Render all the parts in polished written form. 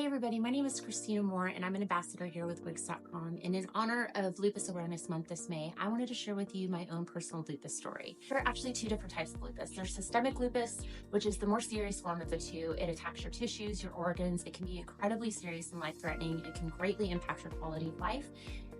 Hey everybody, my name is Kristyna Moore and I'm an ambassador here with Wigs.com. And in honor of Lupus Awareness Month this May, I wanted to share with you my own personal lupus story. There are actually two different types of lupus. There's systemic lupus, which is the more serious form of the two. It attacks your tissues, your organs. It can be incredibly serious and life-threatening. It can greatly impact your quality of life.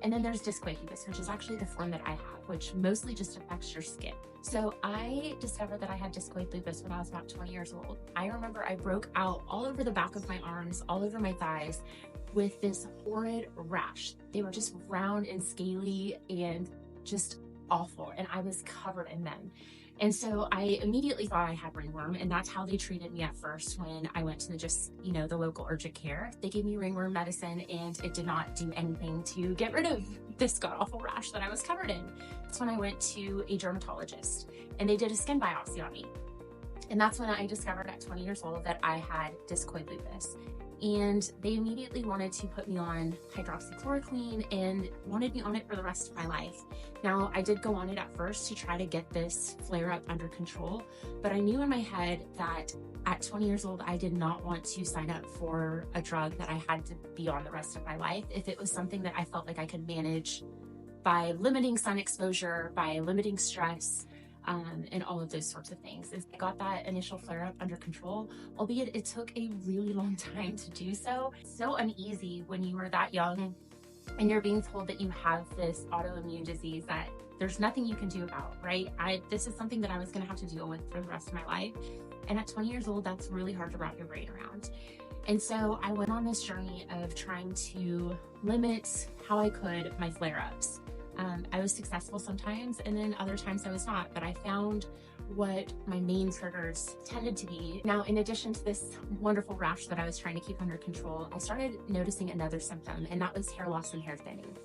And then there's discoid lupus, which is actually the form that I have, which mostly just affects your skin. So I discovered that I had discoid lupus when I was about 20 years old. I remember I broke out all over the back of my arms, all over my thighs with this horrid rash. They were just round and scaly and just awful. And I was covered in them. And so I immediately thought I had ringworm, and that's how they treated me at first when I went to the local urgent care. They gave me ringworm medicine and it did not do anything to get rid of this god-awful rash that I was covered in. That's when I went to a dermatologist and they did a skin biopsy on me. And that's when I discovered at 20 years old that I had discoid lupus. And they immediately wanted to put me on hydroxychloroquine and wanted me on it for the rest of my life. Now, I did go on it at first to try to get this flare-up under control, but I knew in my head that at 20 years old, I did not want to sign up for a drug that I had to be on the rest of my life if it was something that I felt like I could manage by limiting sun exposure, by limiting stress, and all of those sorts of things. I got that initial flare-up under control, albeit it took a really long time to do so. So uneasy when you are that young and you're being told that you have this autoimmune disease that there's nothing you can do about, right? This is something that I was gonna have to deal with for the rest of my life. And at 20 years old, that's really hard to wrap your brain around. And so I went on this journey of trying to limit how I could my flare-ups. I was successful sometimes, and then other times I was not, but I found what my main triggers tended to be. Now, in addition to this wonderful rash that I was trying to keep under control, I started noticing another symptom, and that was hair loss and hair thinning.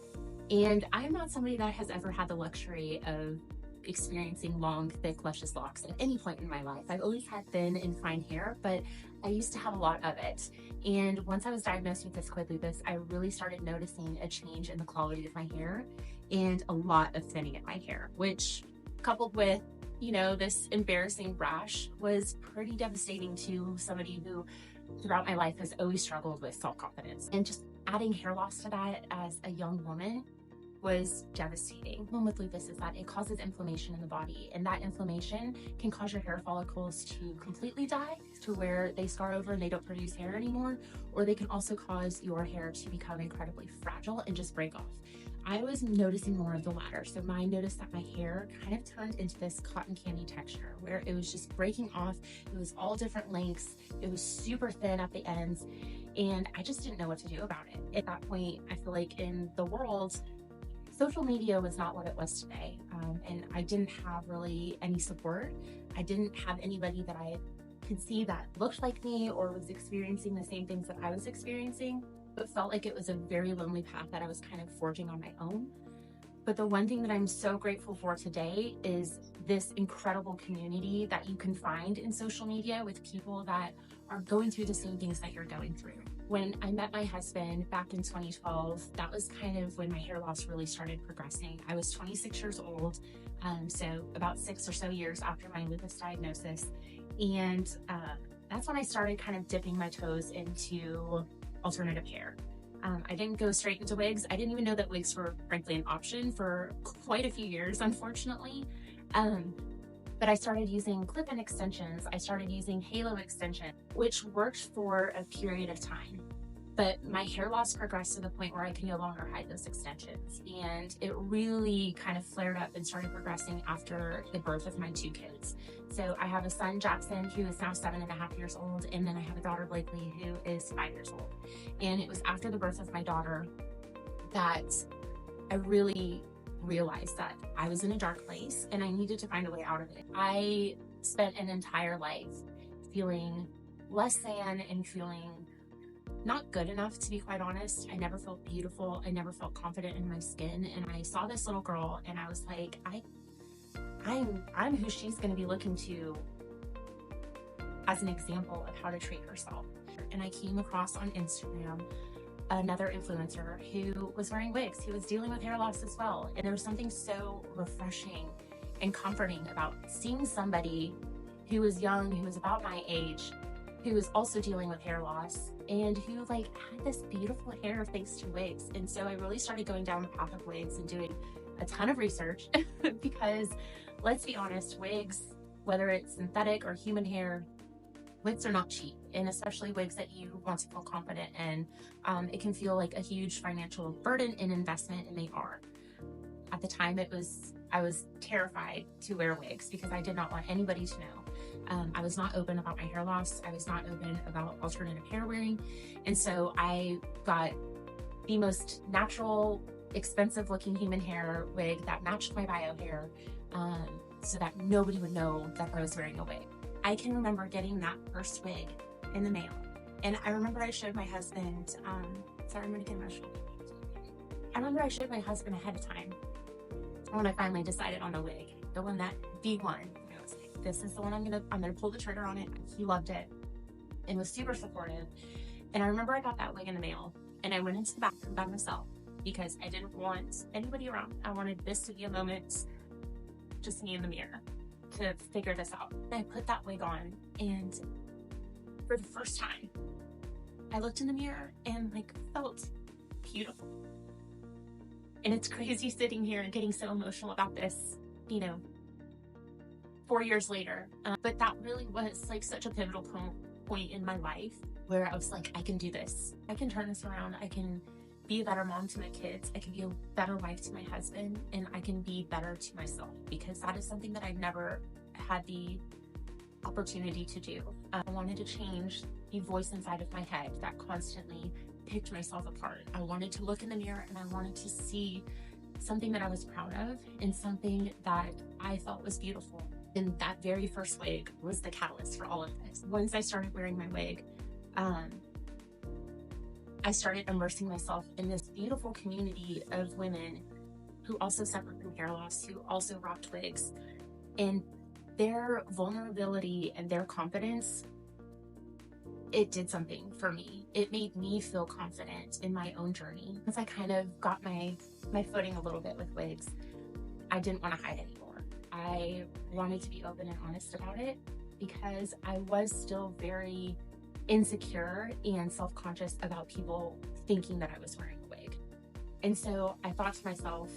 And I'm not somebody that has ever had the luxury of experiencing long, thick, luscious locks at any point in my life. I've always had thin and fine hair, but I used to have a lot of it. And once I was diagnosed with discoid lupus, I really started noticing a change in the quality of my hair and a lot of thinning in my hair, which coupled with, this embarrassing rash was pretty devastating to somebody who throughout my life has always struggled with self-confidence. And just adding hair loss to that as a young woman was devastating. The problem with lupus is that it causes inflammation in the body, and that inflammation can cause your hair follicles to completely die to where they scar over and they don't produce hair anymore, or they can also cause your hair to become incredibly fragile and just break off. I was noticing more of the latter. So I noticed that my hair kind of turned into this cotton candy texture where it was just breaking off. It was all different lengths. It was super thin at the ends, and I just didn't know what to do about it. At that point, I feel like in the world, social media was not what it was today, and I didn't have really any support. I didn't have anybody that I could see that looked like me or was experiencing the same things that I was experiencing. It felt like it was a very lonely path that I was kind of forging on my own. But the one thing that I'm so grateful for today is this incredible community that you can find in social media with people that are going through the same things that you're going through. When I met my husband back in 2012, that was kind of when my hair loss really started progressing. I was 26 years old, so about 6 or so years after my lupus diagnosis. And that's when I started kind of dipping my toes into alternative hair. I didn't go straight into wigs. I didn't even know that wigs were frankly an option for quite a few years, unfortunately. But I started using clip-in extensions. I started using halo extension, which worked for a period of time. But my hair loss progressed to the point where I could no longer hide those extensions. And it really kind of flared up and started progressing after the birth of my 2 kids. So I have a son, Jackson, who is now 7.5 years old. And then I have a daughter, Blakely, who is 5 years old. And it was after the birth of my daughter that I really realized that I was in a dark place and I needed to find a way out of it. I spent an entire life feeling less than and feeling not good enough, to be quite honest. I never felt beautiful. I never felt confident in my skin. And I saw this little girl and I was like, I'm who she's going to be looking to as an example of how to treat herself. And I came across on Instagram another influencer who was wearing wigs, who was dealing with hair loss as well. And there was something so refreshing and comforting about seeing somebody who was young, who was about my age, who was also dealing with hair loss, and who like had this beautiful hair thanks to wigs. And so I really started going down the path of wigs and doing a ton of research because let's be honest, wigs, whether it's synthetic or human hair, wigs are not cheap, and especially wigs that you want to feel confident in. It can feel like a huge financial burden and investment, and they are. At the time, I was terrified to wear wigs because I did not want anybody to know. I was not open about my hair loss. I was not open about alternative hair wearing. And so I got the most natural, expensive looking human hair wig that matched my bio hair, so that nobody would know that I was wearing a wig. I can remember getting that first wig in the mail. And I remember I showed my husband, sorry, I'm gonna get emotional. I remember I showed my husband ahead of time when I finally decided on the wig, the one that V1. I was like, this is the one I'm gonna pull the trigger on it. He loved it and was super supportive. And I remember I got that wig in the mail and I went into the bathroom by myself because I didn't want anybody around. I wanted this to be a moment, just me in the mirror, to figure this out. I put that wig on, and for the first time, I looked in the mirror and like felt beautiful. And it's crazy sitting here and getting so emotional about this, 4 years later. But that really was like such a pivotal point in my life where I was like, I can do this. I can turn this around. I can be a better mom to my kids. I can be a better wife to my husband, and I can be better to myself, because that is something that I never had the opportunity to do. I wanted to change the voice inside of my head that constantly picked myself apart. I wanted to look in the mirror and I wanted to see something that I was proud of and something that I thought was beautiful. And that very first wig was the catalyst for all of this. Once I started wearing my wig, I started immersing myself in this beautiful community of women who also suffered from hair loss, who also rocked wigs, and their vulnerability and their confidence, it did something for me. It made me feel confident in my own journey. Once I kind of got my footing a little bit with wigs, I didn't want to hide anymore. I wanted to be open and honest about it because I was still very insecure and self-conscious about people thinking that I was wearing a wig. And so I thought to myself,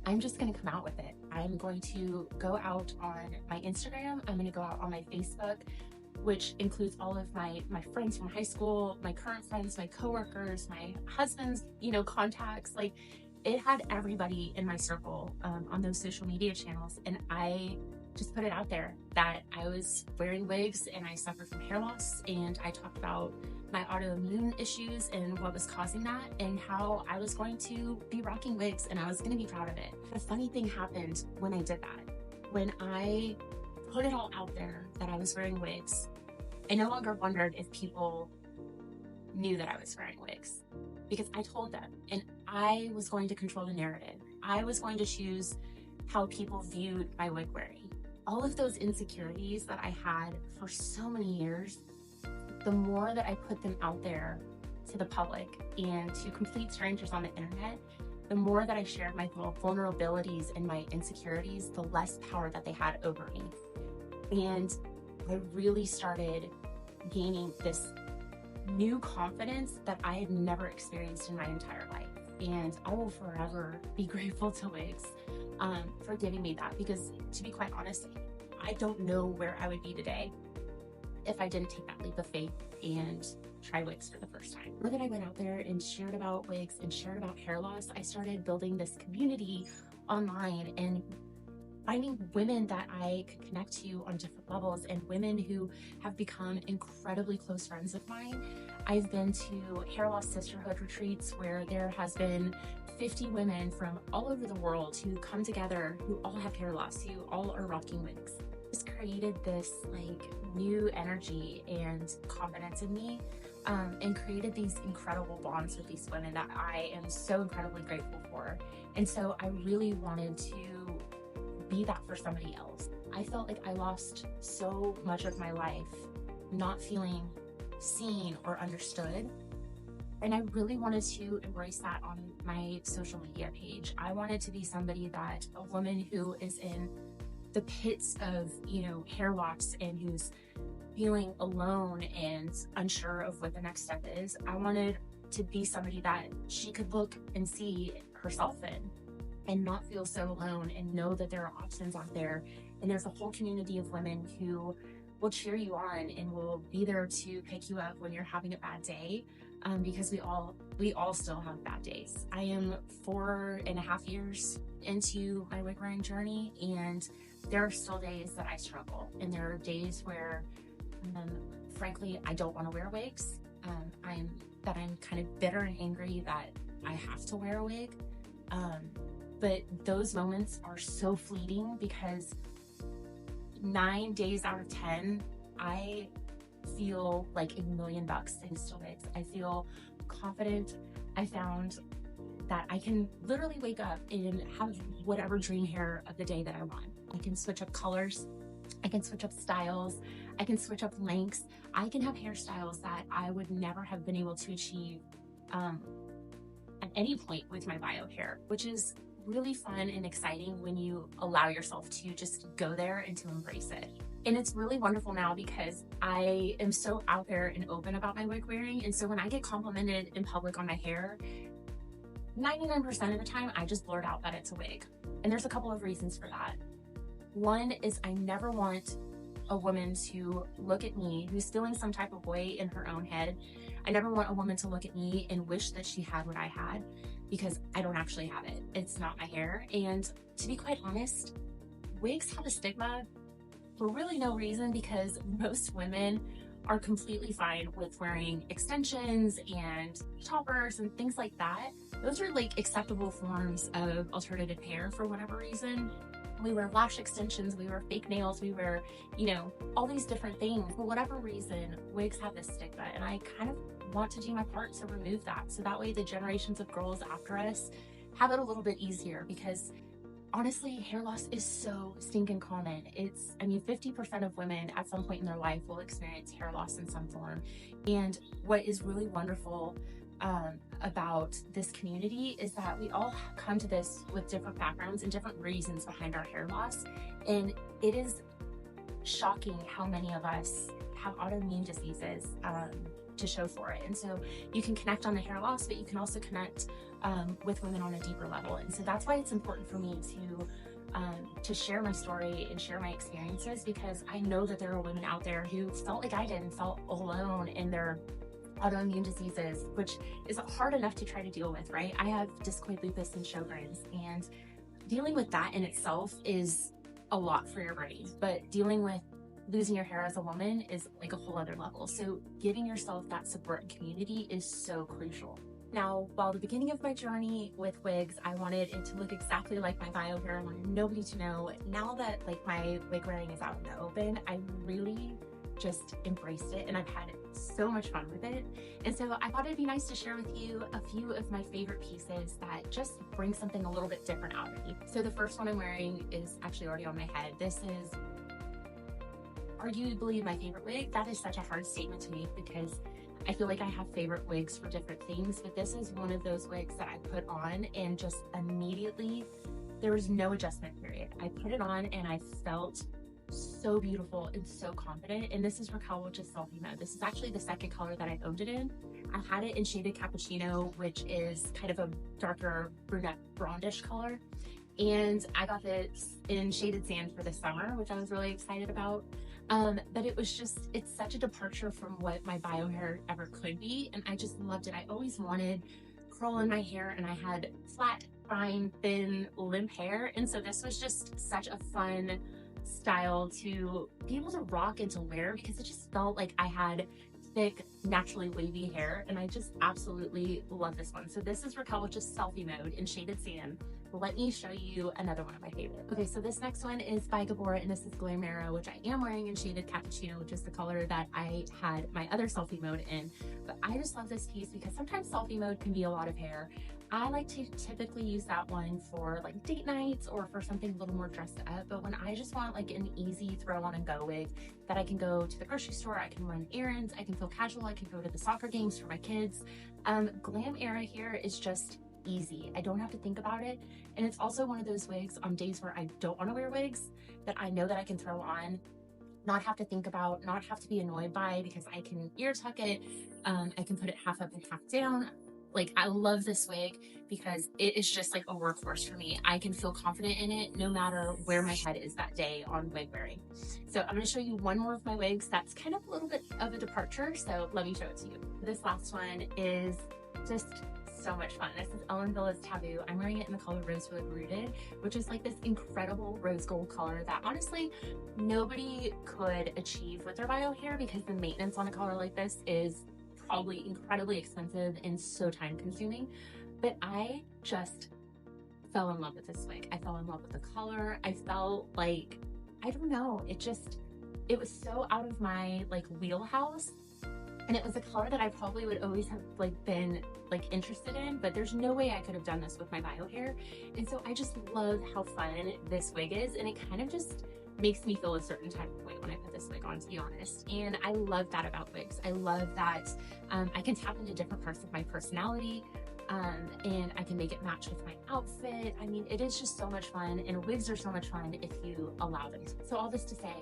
I'm just going to come out with it. I'm going to go out on my Instagram. I'm going to go out on my Facebook, which includes all of my friends from high school, my current friends, my coworkers, my husband's, contacts. Like, it had everybody in my circle on those social media channels. And I just put it out there that I was wearing wigs and I suffered from hair loss, and I talked about my autoimmune issues and what was causing that, and how I was going to be rocking wigs and I was going to be proud of it. A funny thing happened when I did that. When I put it all out there that I was wearing wigs, I no longer wondered if people knew that I was wearing wigs, because I told them, and I was going to control the narrative. I was going to choose how people viewed my wig wearing. All of those insecurities that I had for so many years, the more that I put them out there to the public and to complete strangers on the internet, the more that I shared my vulnerabilities and my insecurities, the less power that they had over me. And I really started gaining this new confidence that I had never experienced in my entire life. And I will forever be grateful to Wigs for giving me that, because to be quite honest, I don't know where I would be today if I didn't take that leap of faith and try wigs for the first time. Now that I went out there and shared about wigs and shared about hair loss, I started building this community online and finding women that I could connect to on different levels, and women who have become incredibly close friends of mine. I've been to hair loss sisterhood retreats where there has been 50 women from all over the world who come together, who all have hair loss, who all are rocking wigs. It's created this new energy and confidence in me, and created these incredible bonds with these women that I am so incredibly grateful for. And so I really wanted to be that for somebody else. I felt like I lost so much of my life not feeling seen or understood. And I really wanted to embrace that on my social media page. I wanted to be somebody that, a woman who is in the pits of, hair loss and who's feeling alone and unsure of what the next step is. I wanted to be somebody that she could look and see herself in and not feel so alone, and know that there are options out there. And there's a whole community of women who will cheer you on and will be there to pick you up when you're having a bad day, because we all still have bad days. I am 4.5 years into my wig wearing journey, and there are still days that I struggle, and there are days where frankly I don't want to wear wigs. I'm kind of bitter and angry that I have to wear a wig, but those moments are so fleeting, because 9 days out of 10 I feel like $1 million thanks to wigs. I feel confident. I found that I can literally wake up and have whatever dream hair of the day that I want. I can switch up colors, I can switch up styles, I can switch up lengths, I can have hairstyles that I would never have been able to achieve at any point with my bio hair, which is really fun and exciting when you allow yourself to just go there and to embrace it. And it's really wonderful now because I am so out there and open about my wig wearing. And so when I get complimented in public on my hair, 99% of the time I just blurt out that it's a wig. And there's a couple of reasons for that. One is I never want a woman to look at me who's feeling some type of way in her own head. I never want a woman to look at me and wish that she had what I had, because I don't actually have it. It's not my hair. And to be quite honest, wigs have a stigma for really no reason, because most women are completely fine with wearing extensions and toppers and things like that. Those are like acceptable forms of alternative hair for whatever reason. We wear lash extensions, we wear fake nails, we wear, all these different things. For whatever reason, wigs have this stigma, and I kind of want to do my part to remove that, so that way the generations of girls after us have it a little bit easier, because honestly, hair loss is so stinking common. 50% of women at some point in their life will experience hair loss in some form. And what is really wonderful about this community is that we all come to this with different backgrounds and different reasons behind our hair loss. And it is shocking how many of us have autoimmune diseases to show for it. And so you can connect on the hair loss, but you can also connect with women on a deeper level. And so that's why it's important for me to share my story and share my experiences, because I know that there are women out there who felt like I did and felt alone in their autoimmune diseases, which is hard enough to try to deal with, right? I have discoid lupus and Sjogren's, and dealing with that in itself is a lot for your brain, but dealing with losing your hair as a woman is like a whole other level. So giving yourself that support and community is so crucial. Now, while the beginning of my journey with wigs, I wanted it to look exactly like my bio hair. I wanted nobody to know. Now that my wig wearing is out in the open, I really just embraced it, and I've had so much fun with it. And so I thought it'd be nice to share with you a few of my favorite pieces that just bring something a little bit different out of me. So the first one I'm wearing is actually already on my head. This is arguably my favorite wig. That is such a hard statement to make, because I feel like I have favorite wigs for different things, but this is one of those wigs that I put on and just immediately, there was no adjustment period. I put it on and I felt so beautiful and so confident. And this is Raquel, which is Selfie Mode. This is actually the second color that I owned it in. I had it in shaded cappuccino, which is kind of a darker brunette blondish color. And I got this in shaded sand for the summer, which I was really excited about. But it was just, it's such a departure from what my bio hair ever could be. And I just loved it. I always wanted curl in my hair, and I had flat, fine, thin, limp hair. And so this was just such a fun style to be able to rock and to wear, because it just felt like I had thick, naturally wavy hair, and I just absolutely love this one. So this is Raquel, which is Selfie Mode in shaded sand. Let me show you another one of my favorites. Okay, so this next one is by Gabora, and this is Glamera, which I am wearing in shaded cappuccino, which is the color that I had my other Selfie Mode in. But I just love this piece because sometimes Selfie Mode can be a lot of hair. I like to typically use that one for like date nights or for something a little more dressed up. But when I just want like an easy throw on and go wig that I can go to the grocery store, I can run errands, I can feel casual, I can go to the soccer games for my kids. Glam Era here is just easy. I don't have to think about it. And it's also one of those wigs on days where I don't want to wear wigs that I know that I can throw on not have to think about, not have to be annoyed by, because I can ear tuck it. I can put it half up and half down. Like, I love this wig because it is just like a workhorse for me. I can feel confident in it no matter where my head is that day on wig wearing. So I'm going to show you one more of my wigs that's kind of a little bit of a departure. So let me show it to you. This last one is just so much fun. This is Ellen Villa's Taboo. I'm wearing it in the color Rosewood Rooted, which is like this incredible rose gold color that honestly nobody could achieve with their bio hair, because the maintenance on a color like this is probably incredibly expensive and so time consuming. But I just fell in love with this wig. I fell in love with the color. I felt like, I don't know, it was so out of my like wheelhouse. And it was a color that I probably would always have like been like interested in, but there's no way I could have done this with my bio hair. And so I just love how fun this wig is, and it kind of just makes me feel a certain type of way when I put this wig on, to be honest. And I love that about wigs. I love that I can tap into different parts of my personality, and I can make it match with my outfit. I mean, it is just so much fun, and wigs are so much fun if you allow them. So all this to say,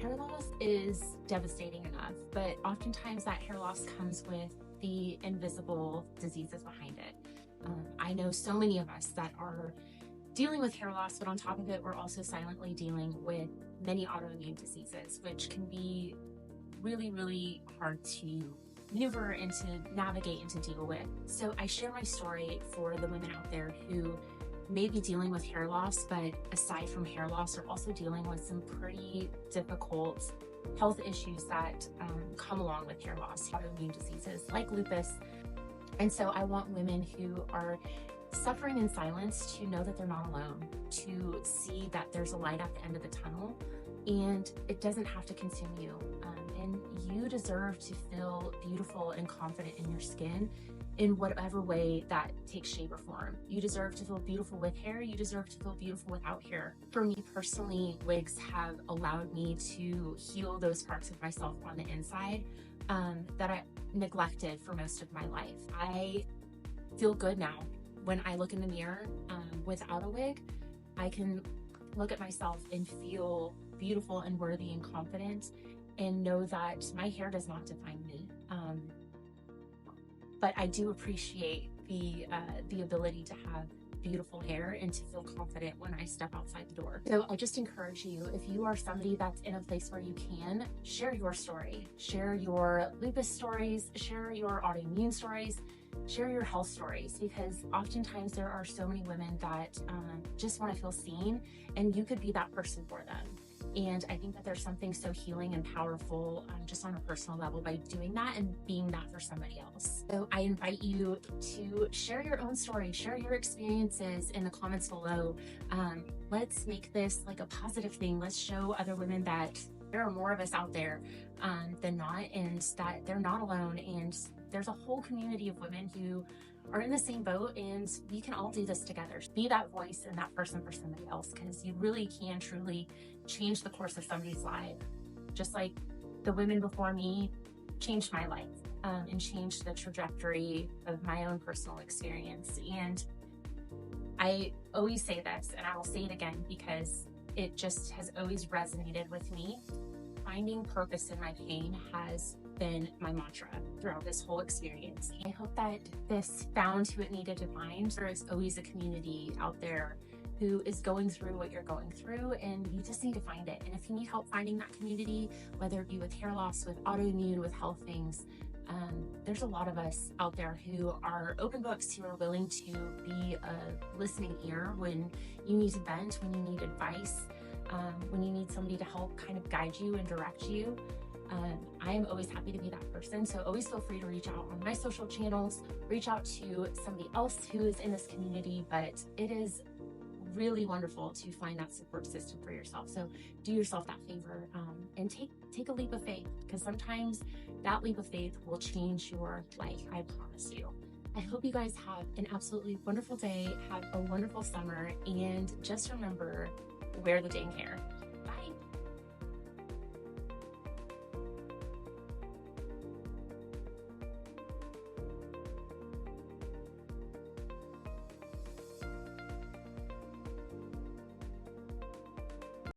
hair loss is devastating enough, but oftentimes that hair loss comes with the invisible diseases behind it. I know so many of us that are dealing with hair loss, but on top of it, we're also silently dealing with many autoimmune diseases, which can be really, really hard to maneuver and to navigate and to deal with. So I share my story for the women out there who may be dealing with hair loss, but aside from hair loss, are also dealing with some pretty difficult health issues that come along with hair loss, autoimmune diseases like lupus. And so I want women who are suffering in silence to know that they're not alone, to see that there's a light at the end of the tunnel, and it doesn't have to consume you. And you deserve to feel beautiful and confident in your skin in whatever way that takes shape or form. You deserve to feel beautiful with hair. You deserve to feel beautiful without hair. For me personally, wigs have allowed me to heal those parts of myself on the inside that I neglected for most of my life. I feel good now. When I look in the mirror without a wig, I can look at myself and feel beautiful and worthy and confident, and know that my hair does not define me. But I do appreciate the ability to have beautiful hair and to feel confident when I step outside the door. So I just encourage you, if you are somebody that's in a place where you can, share your story, share your lupus stories, share your autoimmune stories, share your health stories, because oftentimes there are so many women that just want to feel seen, and you could be that person for them. And I think that there's something so healing and powerful just on a personal level by doing that and being that for somebody else. So I invite you to share your own story, share your experiences in the comments below. Let's make this like a positive thing. Let's show other women that there are more of us out there than not, and that they're not alone. And there's a whole community of women who are in the same boat, and we can all do this together. Be that voice and that person for somebody else, because you really can truly change the course of somebody's life. Just like the women before me changed my life and changed the trajectory of my own personal experience. And I always say this, and I will say it again because it just has always resonated with me. Finding purpose in my pain has been my mantra throughout this whole experience. I hope that this found who it needed to find. There is always a community out there who is going through what you're going through, and you just need to find it. And if you need help finding that community, whether it be with hair loss, with autoimmune, with health things, there's a lot of us out there who are open books, who are willing to be a listening ear when you need to vent, when you need advice, when you need somebody to help kind of guide you and direct you. I am always happy to be that person. So always feel free to reach out on my social channels, reach out to somebody else who is in this community. But it is really wonderful to find that support system for yourself. So do yourself that favor and take a leap of faith, because sometimes that leap of faith will change your life. I promise you. I hope you guys have an absolutely wonderful day. Have a wonderful summer, and just remember, wear the dang hair.